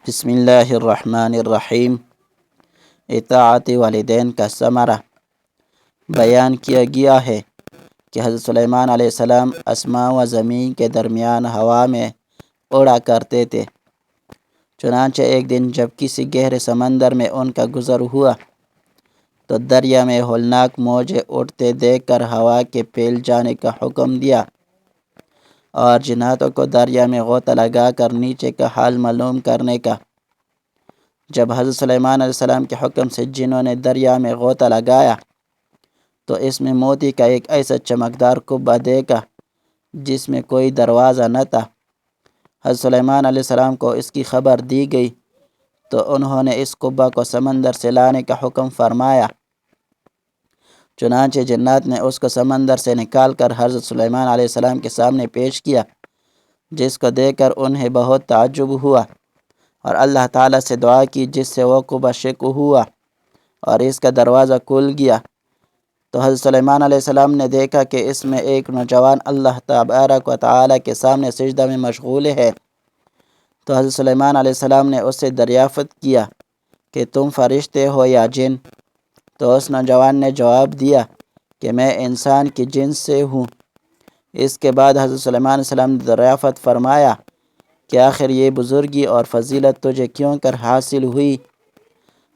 بسم اللہ الرحمن الرحیم۔ اطاعت والدین کا ثمرہ۔ بیان کیا گیا ہے کہ حضرت سلیمان علیہ السلام آسمان و زمین کے درمیان ہوا میں اڑا کرتے تھے۔ چنانچہ ایک دن جب کسی گہرے سمندر میں ان کا گزر ہوا تو دریا میں ہولناک موجیں اٹھتے دیکھ کر ہوا کے پھیل جانے کا حکم دیا اور جناتوں کو دریا میں غوطہ لگا کر نیچے کا حال معلوم کرنے کا۔ جب حضرت سلیمان علیہ السلام کے حکم سے جنوں نے دریا میں غوطہ لگایا تو اس میں موتی کا ایک ایسا چمکدار کعبہ دیکھا جس میں کوئی دروازہ نہ تھا۔ حضرت سلیمان علیہ السلام کو اس کی خبر دی گئی تو انہوں نے اس کعبہ کو سمندر سے لانے کا حکم فرمایا۔ چنانچہ جنات نے اس کو سمندر سے نکال کر حضرت سلیمان علیہ السلام کے سامنے پیش کیا، جس کو دیکھ کر انہیں بہت تعجب ہوا اور اللہ تعالیٰ سے دعا کی، جس سے وہ کعبہ شق ہوا اور اس کا دروازہ کھل گیا۔ تو حضرت سلیمان علیہ السلام نے دیکھا کہ اس میں ایک نوجوان اللہ تبارک و تعالیٰ کے سامنے سجدہ میں مشغول ہے۔ تو حضرت سلیمان علیہ السلام نے اس سے دریافت کیا کہ تم فرشتے ہو یا جن؟ تو اس نوجوان نے جواب دیا کہ میں انسان کی جنس سے ہوں۔ اس کے بعد حضرت سلیمان علیہ السلام نے دریافت فرمایا کہ آخر یہ بزرگی اور فضیلت تجھے کیوں کر حاصل ہوئی؟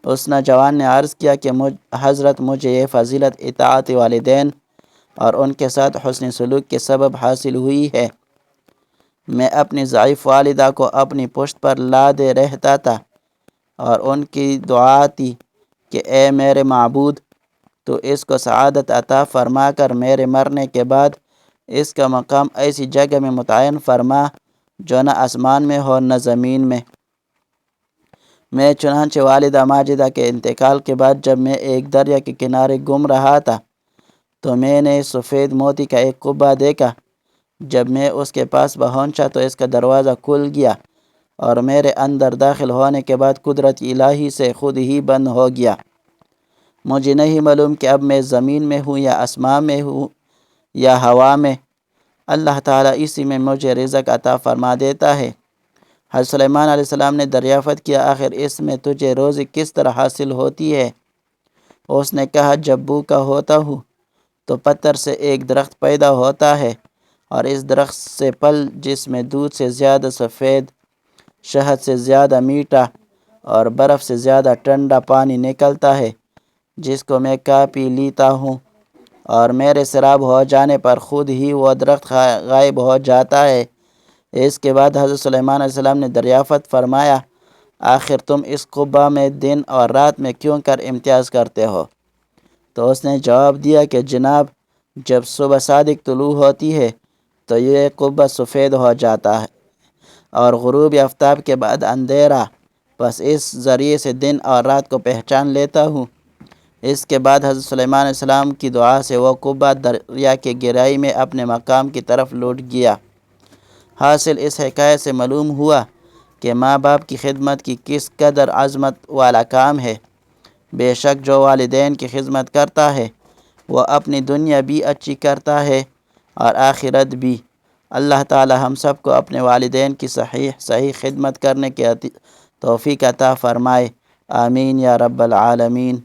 اس نوجوان نے عرض کیا کہ حضرت مجھے یہ فضیلت اطاعت والدین اور ان کے ساتھ حسن سلوک کے سبب حاصل ہوئی ہے۔ میں اپنی ضعیف والدہ کو اپنی پشت پر لادے رہتا تھا اور ان کی دعا تھی کہ اے میرے معبود، تو اس کو سعادت عطا فرما کر میرے مرنے کے بعد اس کا مقام ایسی جگہ میں متعین فرما جو نہ آسمان میں ہو نہ زمین میں۔ میں چنانچہ والدہ ماجدہ کے انتقال کے بعد جب میں ایک دریا کے کنارے گھوم رہا تھا تو میں نے سفید موتی کا ایک کعبہ دیکھا۔ جب میں اس کے پاس پہنچا تو اس کا دروازہ کھل گیا اور میرے اندر داخل ہونے کے بعد قدرت الہی سے خود ہی بند ہو گیا۔ مجھے نہیں معلوم کہ اب میں زمین میں ہوں یا آسمان میں ہوں یا ہوا میں۔ اللہ تعالیٰ اسی میں مجھے رزق عطا فرما دیتا ہے۔ حضرت سلیمان علیہ السلام نے دریافت کیا آخر اس میں تجھے روزی کس طرح حاصل ہوتی ہے؟ اس نے کہا جب بھوکا ہوتا ہوں تو پتھر سے ایک درخت پیدا ہوتا ہے اور اس درخت سے پھل جس میں دودھ سے زیادہ سفید، شہد سے زیادہ میٹھا اور برف سے زیادہ ٹھنڈا پانی نکلتا ہے، جس کو میں کھا پی لیتا ہوں اور میرے سیراب ہو جانے پر خود ہی وہ درخت غائب ہو جاتا ہے۔ اس کے بعد حضرت سلیمان علیہ السلام نے دریافت فرمایا آخر تم اس قعبہ میں دن اور رات میں کیوں کر امتیاز کرتے ہو؟ تو اس نے جواب دیا کہ جناب، جب صبح صادق طلوع ہوتی ہے تو یہ قعبہ سفید ہو جاتا ہے اور غروب آفتاب کے بعد اندھیرا، بس اس ذریعے سے دن اور رات کو پہچان لیتا ہوں۔ اس کے بعد حضرت سلیمان علیہ السلام کی دعا سے وہ قعبہ دریا کے گہرائی میں اپنے مقام کی طرف لوٹ گیا۔ حاصل اس حکایت سے معلوم ہوا کہ ماں باپ کی خدمت کی کس قدر عظمت والا کام ہے۔ بے شک جو والدین کی خدمت کرتا ہے وہ اپنی دنیا بھی اچھی کرتا ہے اور آخرت بھی۔ اللہ تعالی ہم سب کو اپنے والدین کی صحیح خدمت کرنے کی توفیق عطا فرمائے، آمین یا رب العالمین۔